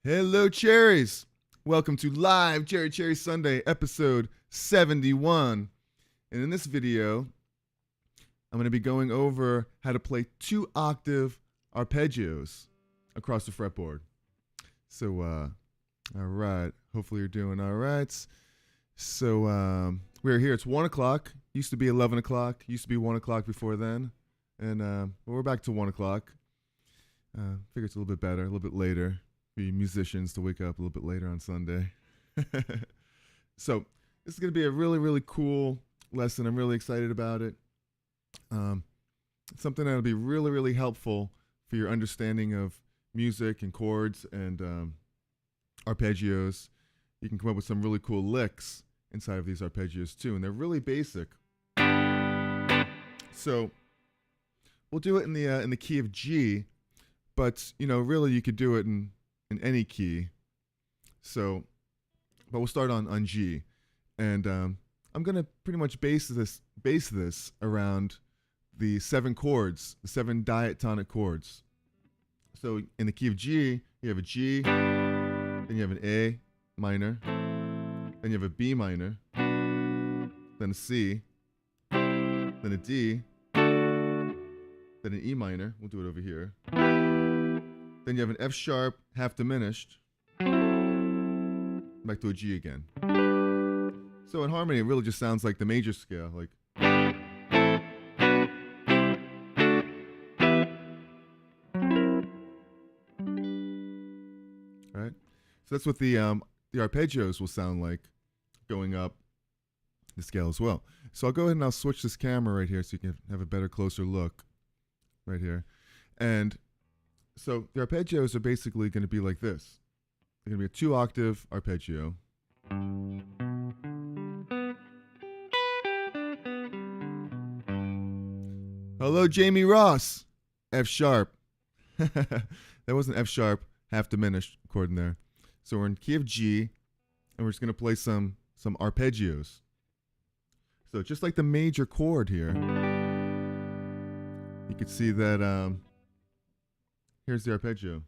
Hello, cherries. Welcome to Live Cherry Sunday, episode 71. And in this video, I'm going to be going over how to play 2-octave arpeggios across the fretboard. So, all right. Hopefully you're doing all right. So, we're here. It's 1 o'clock. Used to be 11 o'clock. Used to be 1 o'clock before then. And well, we're back to 1 o'clock. Figure it's a little bit better, a little bit later. For musicians to wake up a little bit later on Sunday. So, this is going to be a really, really cool lesson. I'm really excited about it. It's something that'll be really, really helpful for your understanding of music and chords and arpeggios. You can come up with some really cool licks inside of these arpeggios too, and they're really basic. So we'll do it in the key of G, but really you could do it in any key. So, but we'll start on G, and I'm gonna pretty much base this around the 7 chords, the 7 diatonic chords. So in the key of G, you have a G, then you have an A minor, then you have a B minor, then a C, then a D, then an E minor. We'll do it over here. Then you have an F sharp, half diminished, back to a G again. So in harmony, it really just sounds like the major scale, like. All right. So that's what the arpeggios will sound like going up the scale as well. So I'll go ahead and I'll switch this camera right here so you can have a better, closer look right here. And so the arpeggios are basically going to be like this. They're going to be a 2-octave arpeggio. Hello, Jamie Ross. F sharp. That wasn't F sharp, half diminished chord in there. So we're in key of G, and we're just going to play some arpeggios. So just like the major chord here, you can see that here's the arpeggio.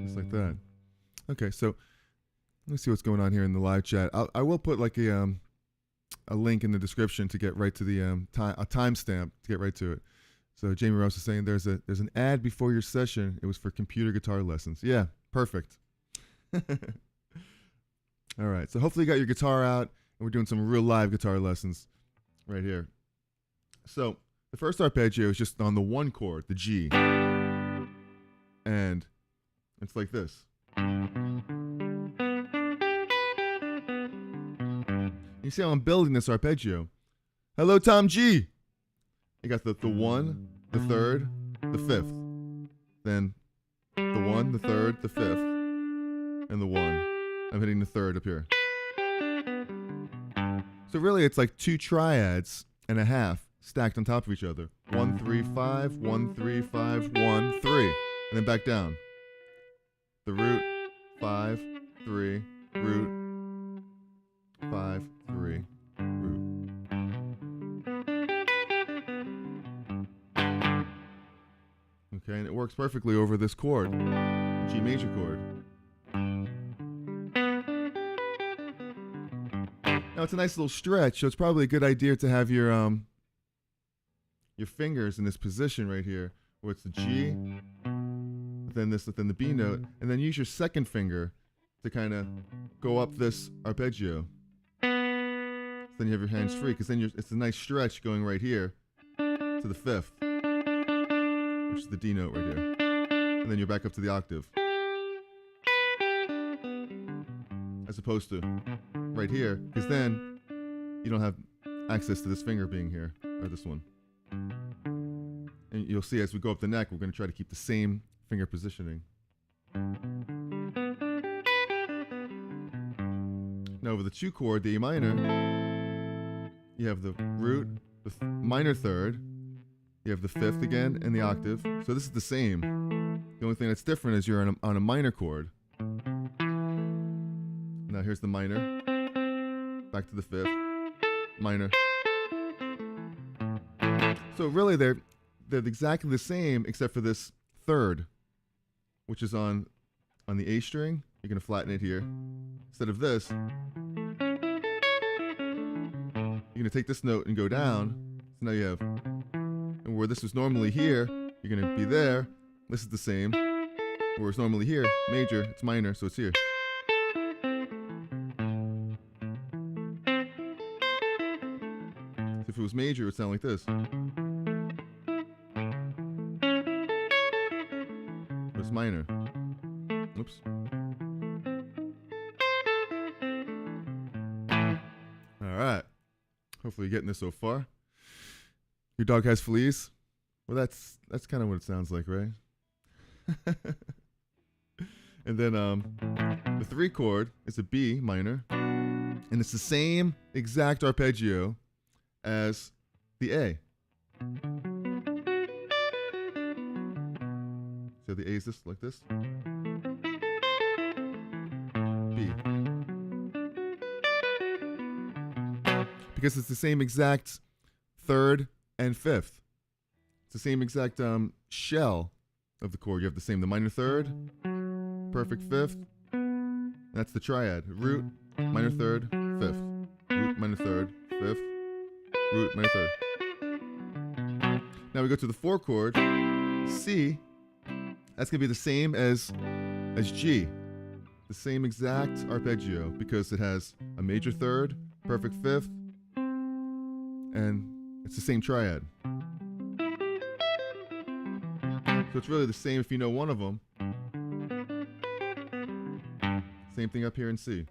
Just like that. Okay, so let me see what's going on here in the live chat. I will put like a link in the description to get right to the a timestamp to get right to it. So Jamie Ross is saying there's an ad before your session. It was for computer guitar lessons. Yeah, perfect. All right, so hopefully you got your guitar out, and we're doing some real live guitar lessons right here. So the first arpeggio is just on the 1 chord, the G, and it's like this. You see how I'm building this arpeggio. Hello, Tom G. You got the 1, the 3rd, the 5th. Then the 1, the 3rd, the 5th, and the 1. I'm hitting the 3rd up here. So really it's like 2 triads and a half stacked on top of each other. 1, 3, 5, 1, 3, 5, 1, 3. And then back down. The root, 5, 3, root, 5, 3, root. Okay, and it works perfectly over this chord, the G major chord. Now it's a nice little stretch, so it's probably a good idea to have your fingers in this position right here, where it's the G, then the B note, and then use your second finger to kind of go up this arpeggio. So then you have your hands free, because then it's a nice stretch going right here to the 5th, which is the D note right here, and then you're back up to the octave, as opposed to right here, because then you don't have access to this finger being here, or this one. And you'll see as we go up the neck, we're going to try to keep the same finger positioning. Now over the 2 chord, the A minor, you have the root, the minor 3rd, you have the 5th again, and the octave. So this is the same. The only thing that's different is you're on a minor chord. Now here's the minor. back to the 5th, minor. So really they're exactly the same except for this 3rd, which is on the A string. You're going to flatten it here. Instead of this, you're going to take this note and go down. So now you have, and where this was normally here, you're going to be there. This is the same. Where it's normally here, major, it's minor, so it's here. So if it was major, it would sound like this. But it's minor. Oops. All right. Hopefully you're getting this so far. Your dog has fleas? Well, that's kind of what it sounds like, right? And then the 3 chord is a B minor, and it's the same exact arpeggio as the A. So the A is this, like this. B. Because it's the same exact 3rd and 5th. It's the same exact shell of the chord. You have the minor 3rd, perfect 5th. That's the triad. Root, minor 3rd, 5th. Root, minor 3rd, 5th. Root, minor 3rd. Now we go to the 4 chord, C. That's going to be the same as G. The same exact arpeggio because it has a major 3rd, perfect 5th, and it's the same triad. So it's really the same if you know one of them. Same thing up here in C.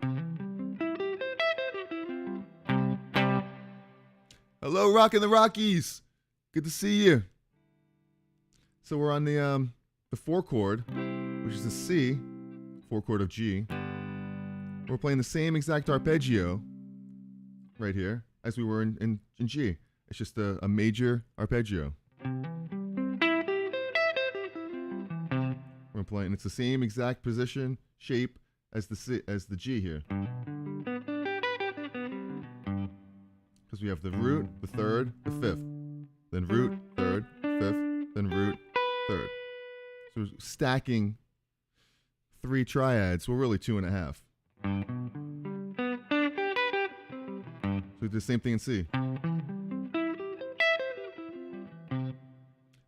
Hello, Rockin' the Rockies. Good to see you. So we're on the 4 chord, which is a C, 4 chord of G. We're playing the same exact arpeggio right here as we were in G. It's just a major arpeggio. We're playing. It's the same exact position, shape as the G here. Because we have the root, the 3rd, the 5th, then root, 3rd, 5th, then root, 3rd. So we're stacking 3 triads. Well, really 2.5. So we do the same thing in C.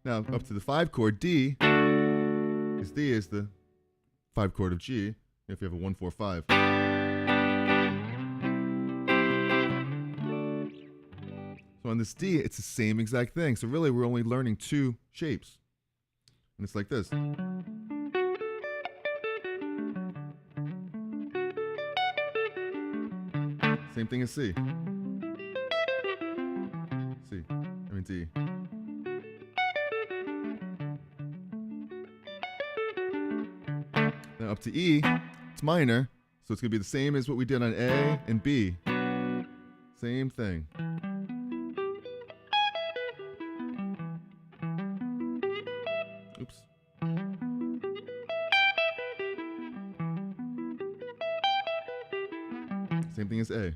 Now up to the 5 chord D. Because D is the 5 chord of G, if you have a 1, 4, 5. So on this D, it's the same exact thing. So really, we're only learning 2 shapes. And it's like this. Same thing as C. D. Now up to E, it's minor, so it's going to be the same as what we did on A and B. Same thing. Oops. Same thing as A.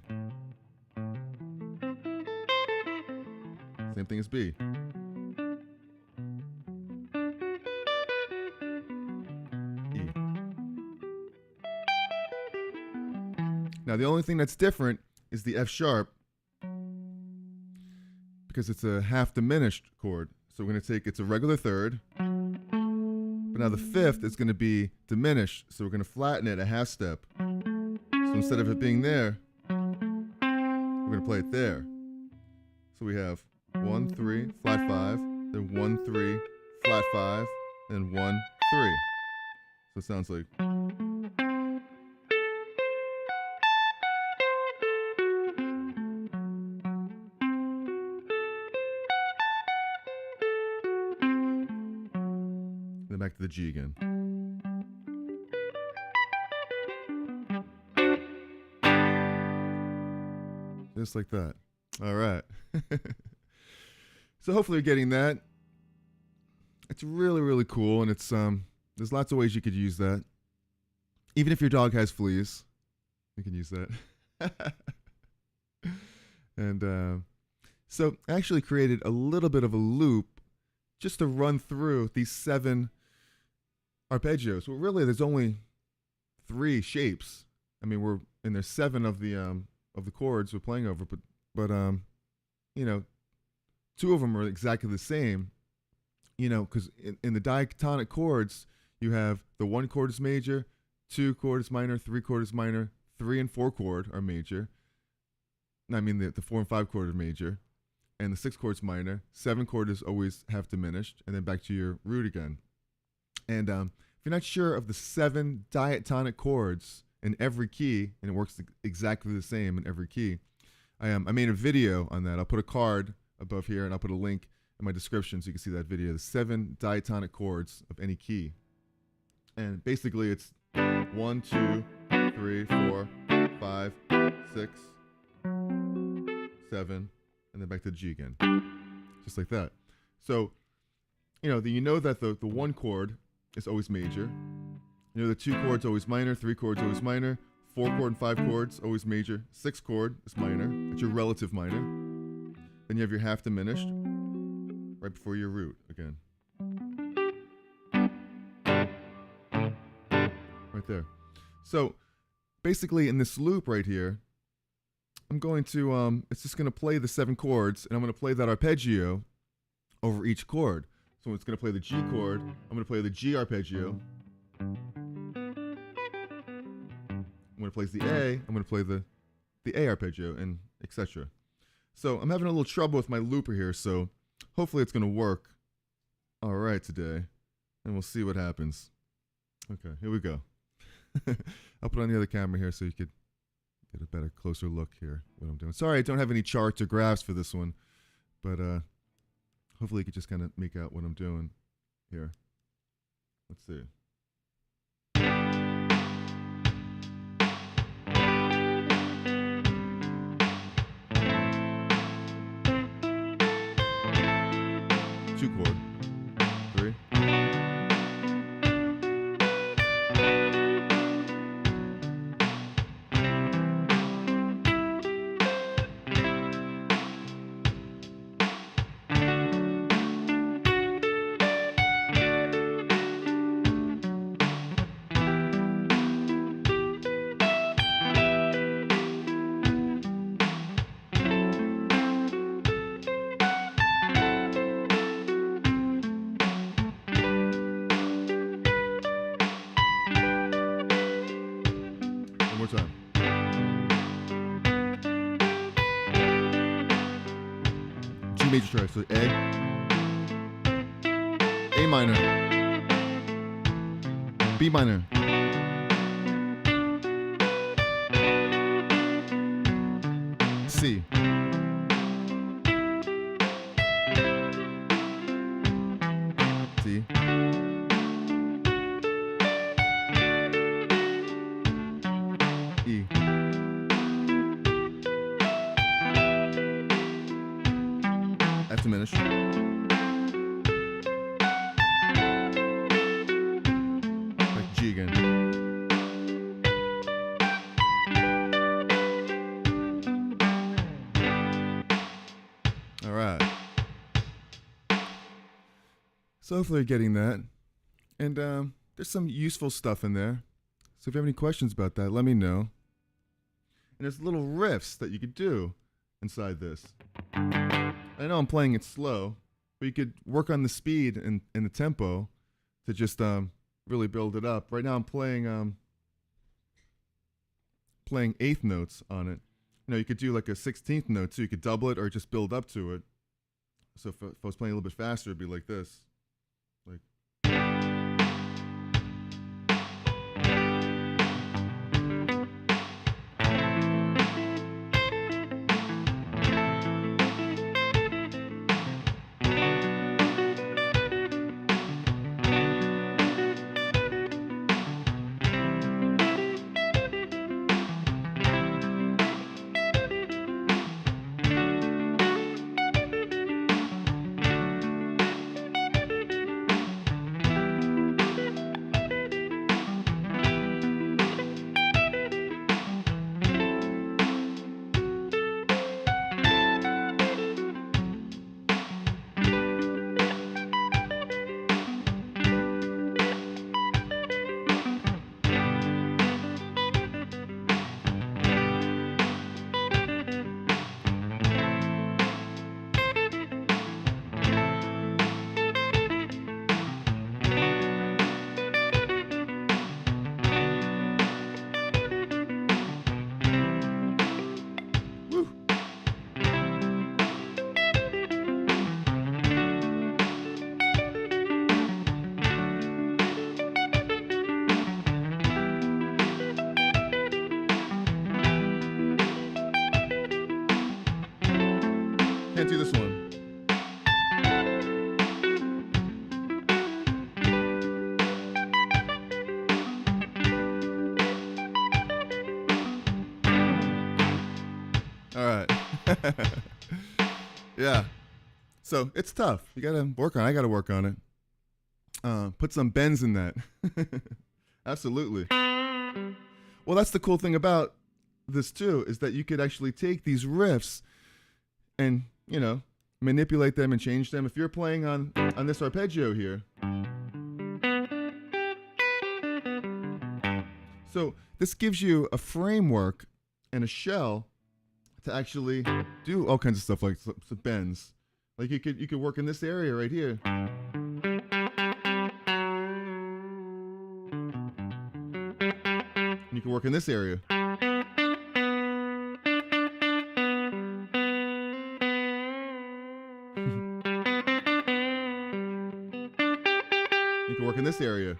Same thing as B. Now the only thing that's different is the F sharp, because it's a half diminished chord. So we're going to take, it's a regular 3rd, but now the 5th is going to be diminished, so we're going to flatten it a half step. So instead of it being there, we're going to play it there. So we have 1, 3, flat 5, then 1, 3, flat 5, then 1, 3. So it sounds like. Then back to the G again. Just like that. All right. So hopefully you're getting that. It's really, really cool, and it's there's lots of ways you could use that. Even if your dog has fleas, you can use that. And so I actually created a little bit of a loop just to run through these 7 arpeggios. Well, really, there's only 3 shapes. I mean, there's 7 of the chords we're playing over, but you know, 2 of them are exactly the same. You know, because in the diatonic chords, you have the 1 chord is major, 2 chord is minor, 3 chord is minor, 3 and 4 chord are major. I mean, the 4 and 5 chord are major, and the 6 chord is minor. 7 chord is always half diminished, and then back to your root again. And if you're not sure of the 7 diatonic chords in every key, and it works exactly the same in every key, I made a video on that. I'll put a card above here, and I'll put a link in my description so you can see that video. The 7 diatonic chords of any key. And basically it's 1, 2, 3, 4, 5, 6, 7, and then back to the G again. Just like that. So, you know that the 1 chord is always major. You know the 2 chords always minor, 3 chords always minor, 4 chord and 5 chords always major, 6 chord is minor, it's your relative minor. Then you have your half diminished right before your root again. Right there. So basically in this loop right here, I'm going to, it's just going to play the 7 chords, and I'm going to play that arpeggio over each chord. So it's going to play the G chord, I'm going to play the G arpeggio. When it plays the A, I'm going to play the A arpeggio, and etc. So I'm having a little trouble with my looper here, so hopefully it's going to work all right today, and we'll see what happens. Okay, here we go. I'll put on the other camera here so you could get a better, closer look here what I'm doing. Sorry, I don't have any charts or graphs for this one, but hopefully you could just kind of make out what I'm doing here. Let's see. Two chord, 3. Time. G major try, so A minor, B minor, C, D, E, F diminished, back to G again. All right. So hopefully you're getting that, and there's some useful stuff in there. So if you have any questions about that, let me know. And there's little riffs that you could do inside this. I know I'm playing it slow, but you could work on the speed and the tempo to just really build it up. Right now I'm playing 8th notes on it. You know, you could do like a 16th note too. You could double it or just build up to it. So if I was playing a little bit faster, it'd be like this. Like. Can't do this one. All right. Yeah. So it's tough. You gotta work on it. I gotta work on it. Put some bends in that. Absolutely. Well, that's the cool thing about this too, is that you could actually take these riffs and, you know, manipulate them and change them. If you're playing on this arpeggio here. So this gives you a framework and a shell to actually do all kinds of stuff like some bends. Like you could work in this area right here. And you can work in this area. You can work in this area.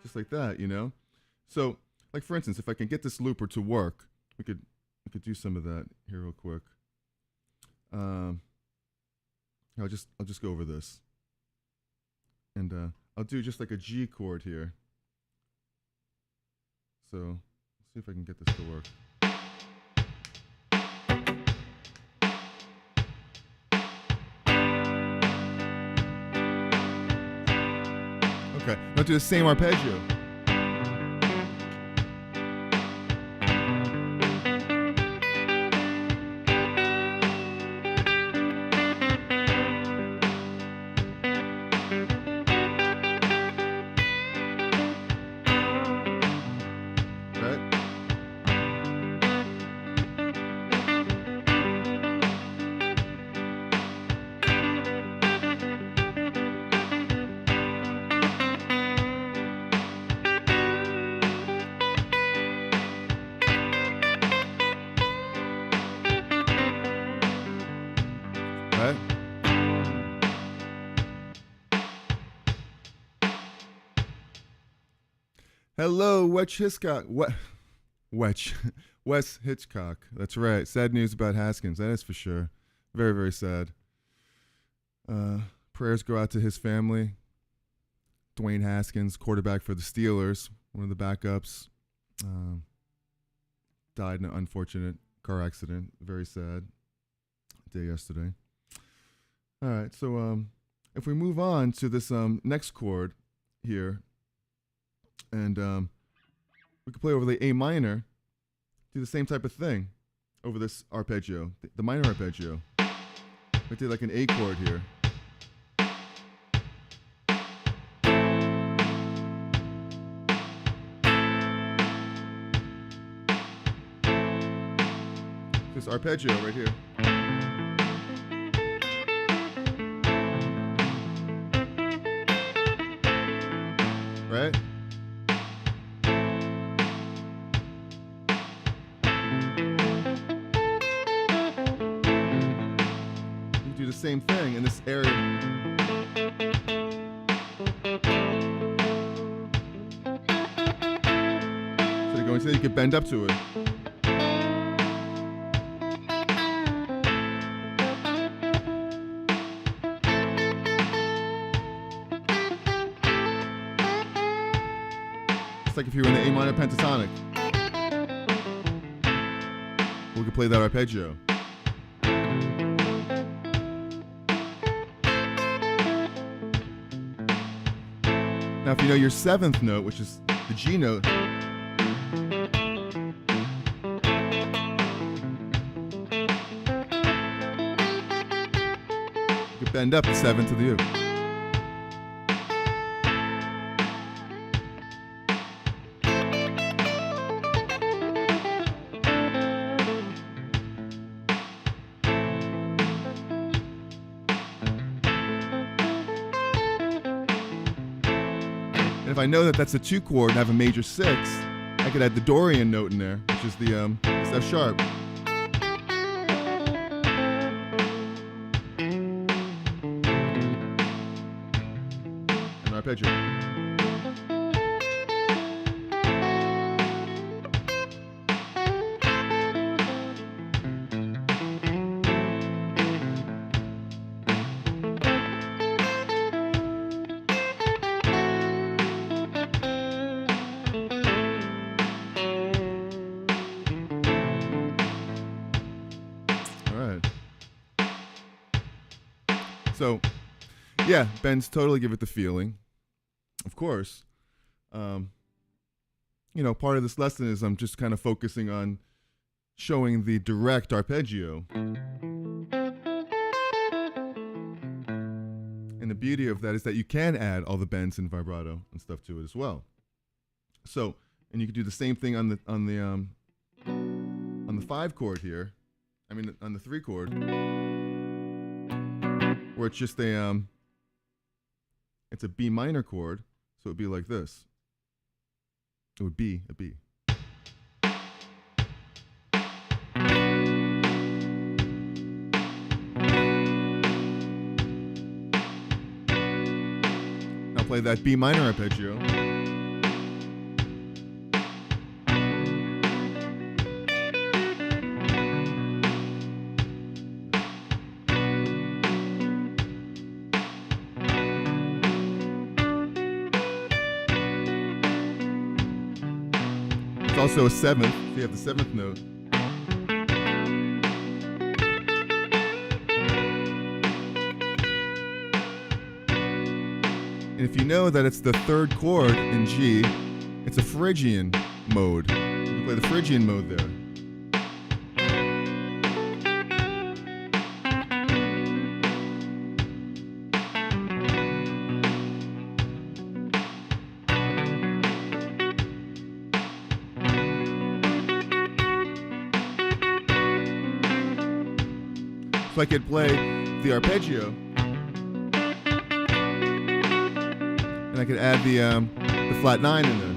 Just like that, you know? So, like for instance, if I can get this looper to work, we could do some of that here real quick. I'll just go over this. And I'll do just like a G chord here. So, let's see if I can get this to work. Okay, now do the same arpeggio. Hello, Wes Hitchcock. Wes Hitchcock. That's right. Sad news about Haskins. That is for sure. Very, very sad. Prayers go out to his family. Dwayne Haskins, quarterback for the Steelers, one of the backups, died in an unfortunate car accident. Very sad day yesterday. All right, so if we move on to this next chord here, and we could play over the A minor, do the same type of thing over this arpeggio, the minor arpeggio. We did like an A chord here. This arpeggio right here. Right? You do the same thing in this area. So you're going to, you can bend up to it. It's like if you were in the A minor pentatonic. We could play that arpeggio. Now, if you know your seventh note, which is the G note, you could bend up the seventh to the U. If I know that that's a 2 chord and I have a major 6, I could add the Dorian note in there, which is the F sharp. arpeggio. So, yeah, bends totally give it the feeling. Of course, you know, part of this lesson is I'm just kind of focusing on showing the direct arpeggio. And the beauty of that is that you can add all the bends and vibrato and stuff to it as well. So, and you can do the same thing on the 5 chord here. I mean, on the 3 chord. Where it's just a it's a B minor chord, so it would be like this. It would be a B. Now play that B minor arpeggio. Also a 7th, so you have the 7th note. And if you know that it's the 3rd chord in G, it's a Phrygian mode. You can play the Phrygian mode there. So I could play the arpeggio, and I could add the flat 9 in there.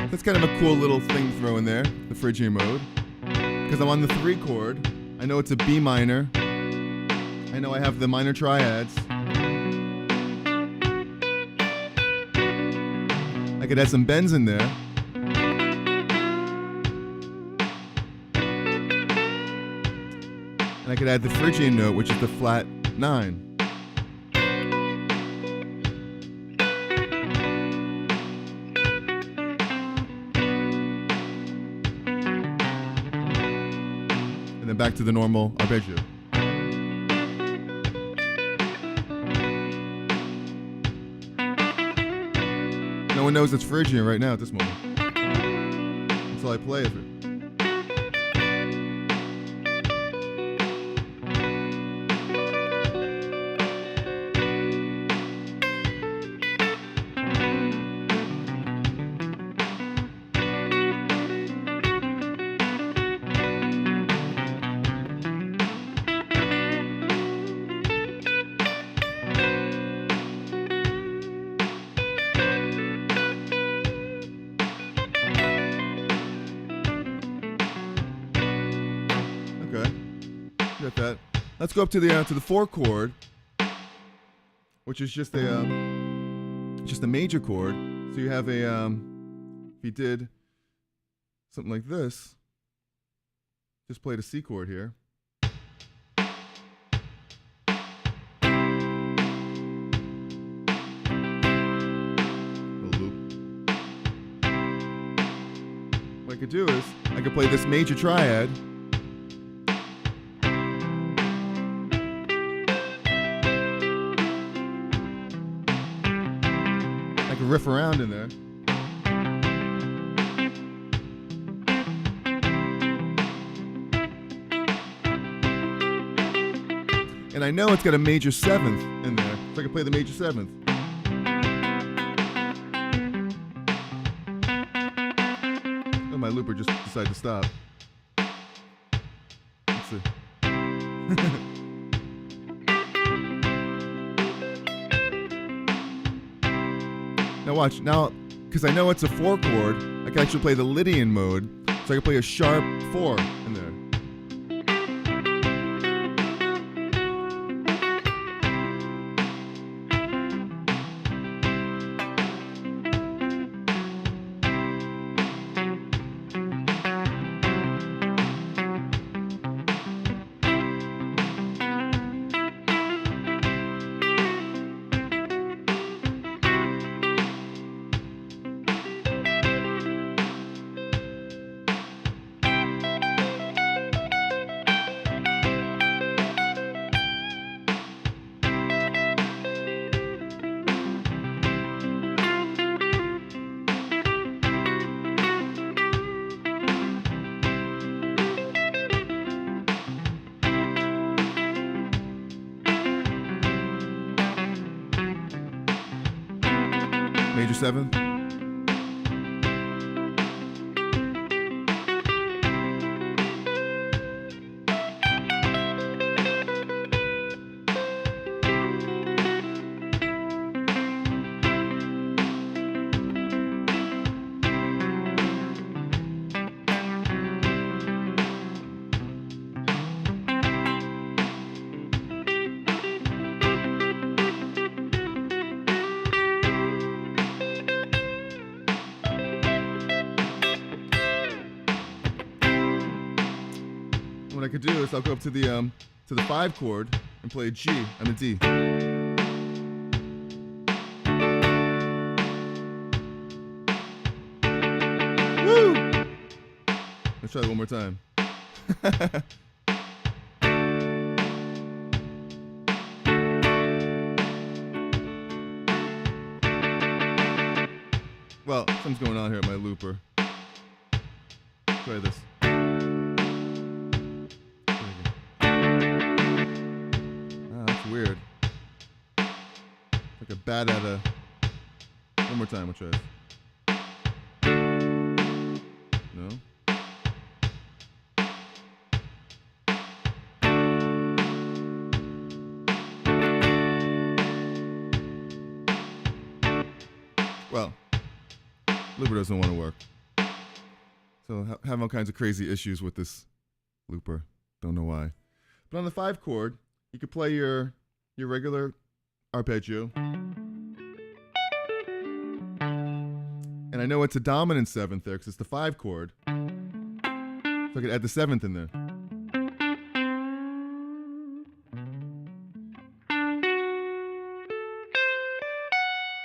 That's kind of a cool little thing to throw in there, the Phrygian mode. Because I'm on the 3 chord. I know it's a B minor. I know I have the minor triads. I could add some bends in there. And I could add the Phrygian note, which is the flat 9. And then back to the normal arpeggio. No one knows it's Phrygian right now at this moment. Until I play it. That. Let's go up to the 4 chord, which is just a major chord. So you have a if you did something like this, just play the C chord here. A loop. What I could do is I could play this major triad. Riff around in there. And I know it's got a major 7th in there, so I can play the major 7th. Oh, my looper just decided to stop. Let's see. Now watch, now, because I know it's a 4 chord, I can actually play the Lydian mode, so I can play a sharp 4 in there. Major 7th. What I could do is I'll go up to the 5 chord and play a G and a D. Woo! Let's try that one more time. Well, something's going on here at my looper. Try this. Weird. Like a bat at a... One more time, we'll try this. No? Well, looper doesn't want to work. So have all kinds of crazy issues with this looper. Don't know why. But on the 5 chord, you could play your regular arpeggio. And I know it's a dominant 7th there because it's the 5 chord. So I could add the 7th in there.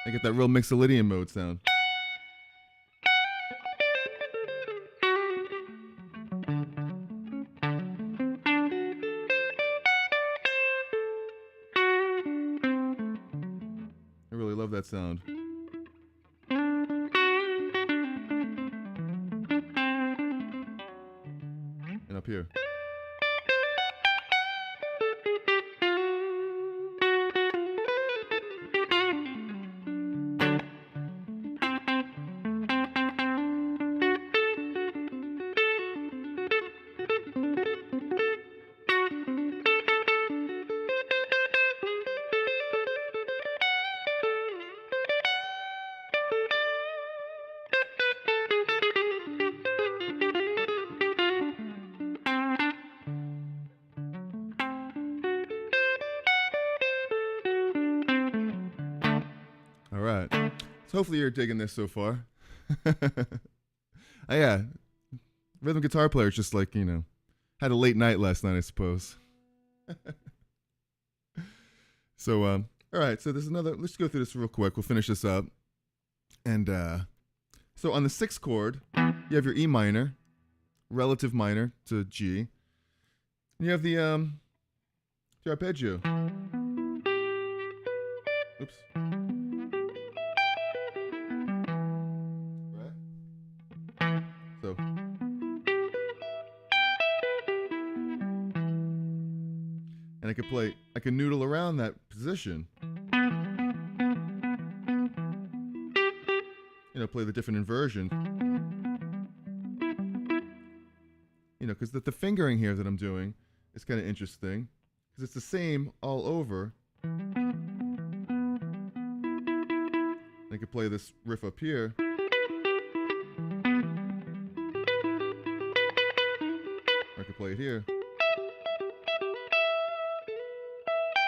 I get that real Mixolydian mode sound. I really love that sound. And up here. All right. So hopefully you're digging this so far. Yeah. Rhythm guitar player's just like, you know, had a late night last night, I suppose. So, all right. So there's another, let's go through this real quick. We'll finish this up. And so on the 6th chord, you have your E minor, relative minor to G. And you have the arpeggio. Oops. Right? So. And I can noodle around that position. Play the different inversions. Because the fingering here that I'm doing is kind of interesting, because it's the same all over. I could play this riff up here. Or I could play it here.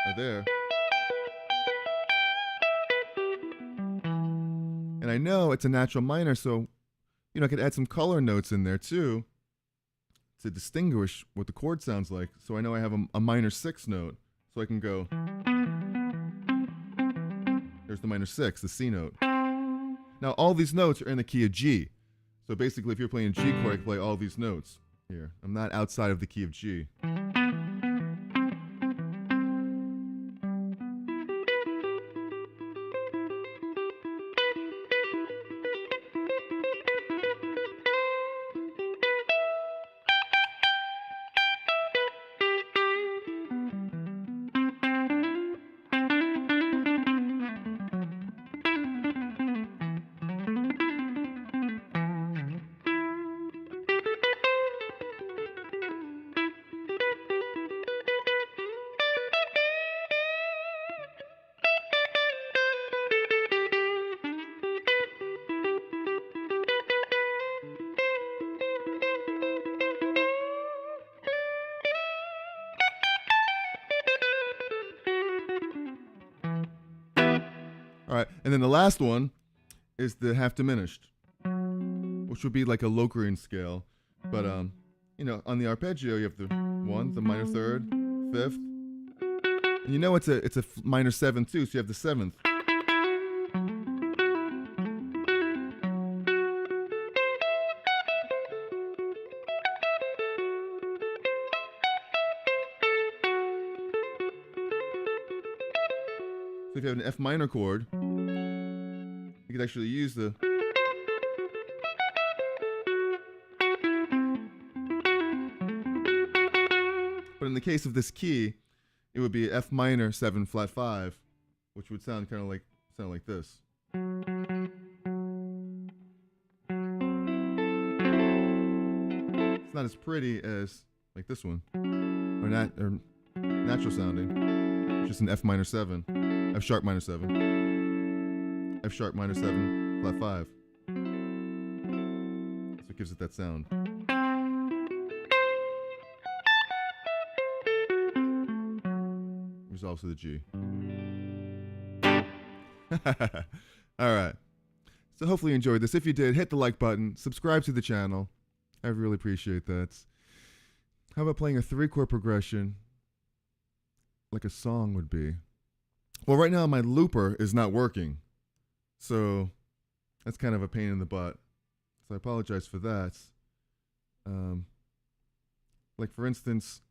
Or there. And I know it's a natural minor, so, I could add some color notes in there too to distinguish what the chord sounds like. So I know I have a minor 6 note, so I can go, there's the minor 6, the C note. Now all these notes are in the key of G. So basically if you're playing a G chord, I can play all these notes here. I'm not outside of the key of G. All right, and then the last one is the half diminished, which would be like a Locrian scale. But on the arpeggio you have the 1, the minor 3rd, 5th, and it's a minor 7 too, so you have the 7th. So if you have an F minor chord, you could actually use the but in the case of this key, it would be F minor 7 flat 5, which would sound kind of like this. It's not as pretty as like this one, or natural sounding. Just an F minor 7, F sharp minor 7, F sharp minor 7 flat 5. So it gives it that sound. Resolves to the G. All right. So hopefully you enjoyed this. If you did, hit the like button, subscribe to the channel. I really appreciate that. How about playing a 3-chord progression like a song would be? Well, right now my looper is not working, so that's kind of a pain in the butt. So I apologize for that. Like for instance,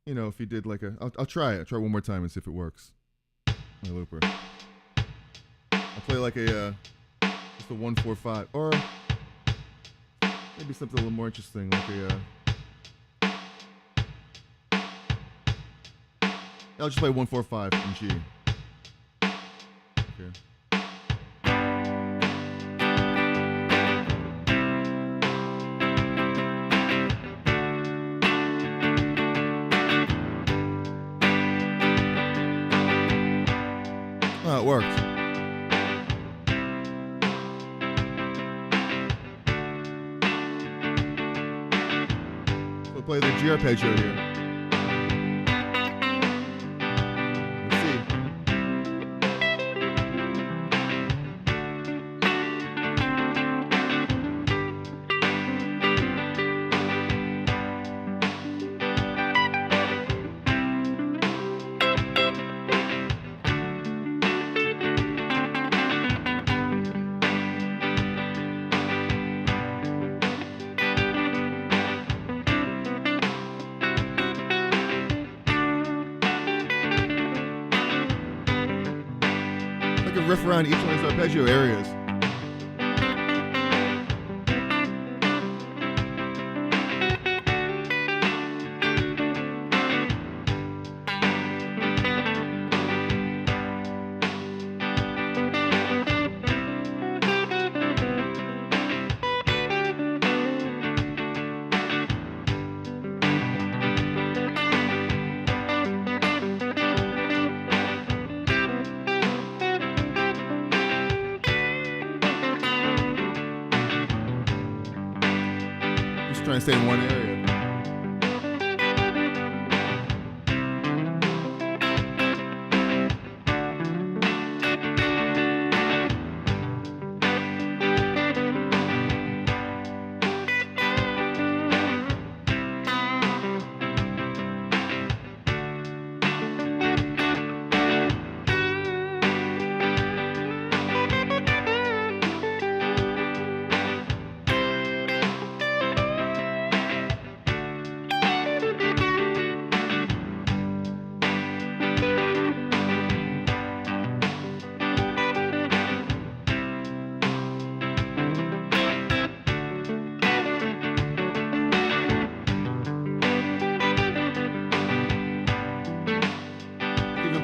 if you did like I'll try it. I'll try one more time and see if it works. My looper. I'll play like just a 1-4-5, or maybe something a little more interesting, like I'll just play 1-4-5 in G. Okay. Oh, it worked. We'll play the G arpeggio here. Riff around each one of these arpeggio areas. trying to stay in one area.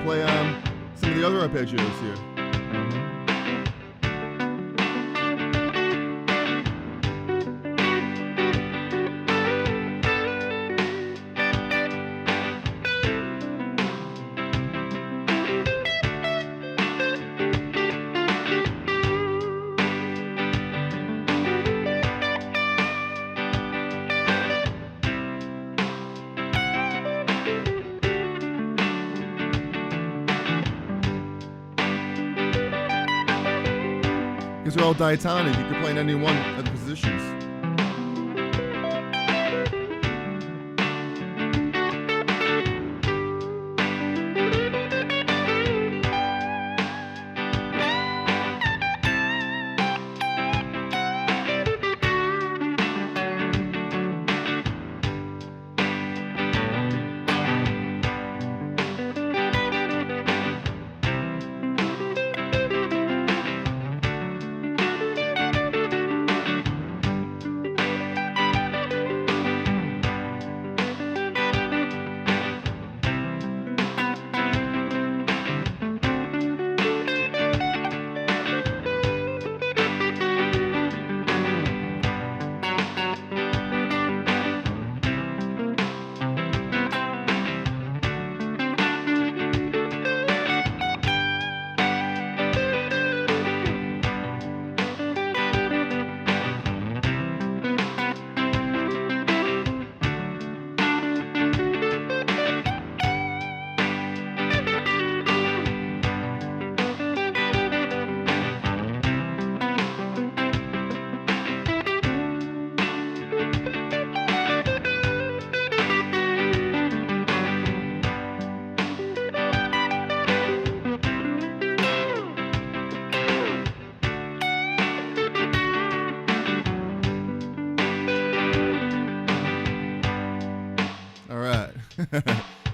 Play some of the other arpeggios here. Because they're all diatonic, you can play in any one of the positions.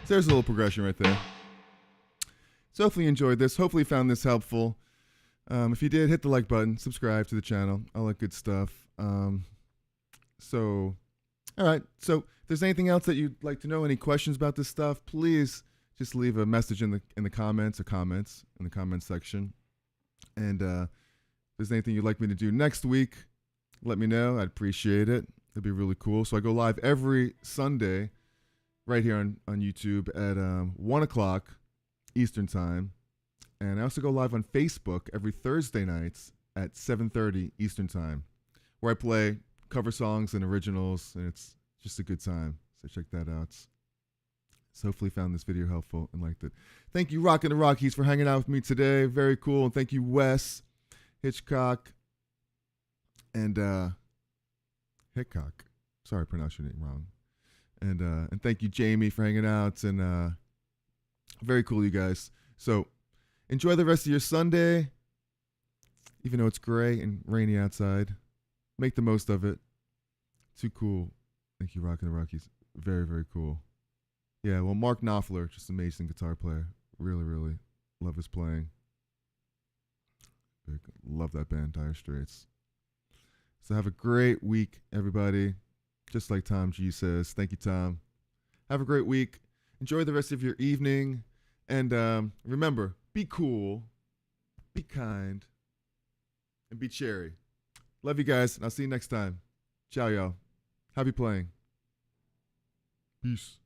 So there's a little progression right there. So hopefully you enjoyed this. Hopefully you found this helpful. If you did, hit the like button, subscribe to the channel, all that good stuff. All right. So if there's anything else that you'd like to know, any questions about this stuff, please just leave a message in the comments in the comments section. And if there's anything you'd like me to do next week, let me know. I'd appreciate it. It'd be really cool. So I go live every Sunday right here on YouTube at 1 o'clock Eastern Time. And I also go live on Facebook every Thursday nights at 7:30 Eastern Time, where I play cover songs and originals, and it's just a good time. So check that out. So hopefully you found this video helpful and liked it. Thank you, Rockin' the Rockies, for hanging out with me today. Very cool. And thank you, Wes Hitchcock and Hickok. Sorry, I pronounced your name wrong. And thank you, Jamie, for hanging out. And very cool, you guys. So enjoy the rest of your Sunday, even though it's gray and rainy outside. Make the most of it. Too cool. Thank you, Rockin' the Rockies. Very, very cool. Yeah, well, Mark Knopfler, just amazing guitar player. Really, really love his playing. Love that band, Dire Straits. So have a great week, everybody. Just like Tom G says. Thank you, Tom. Have a great week. Enjoy the rest of your evening. And remember, be cool, be kind, and be cherry. Love you guys, and I'll see you next time. Ciao, y'all. Happy playing. Peace.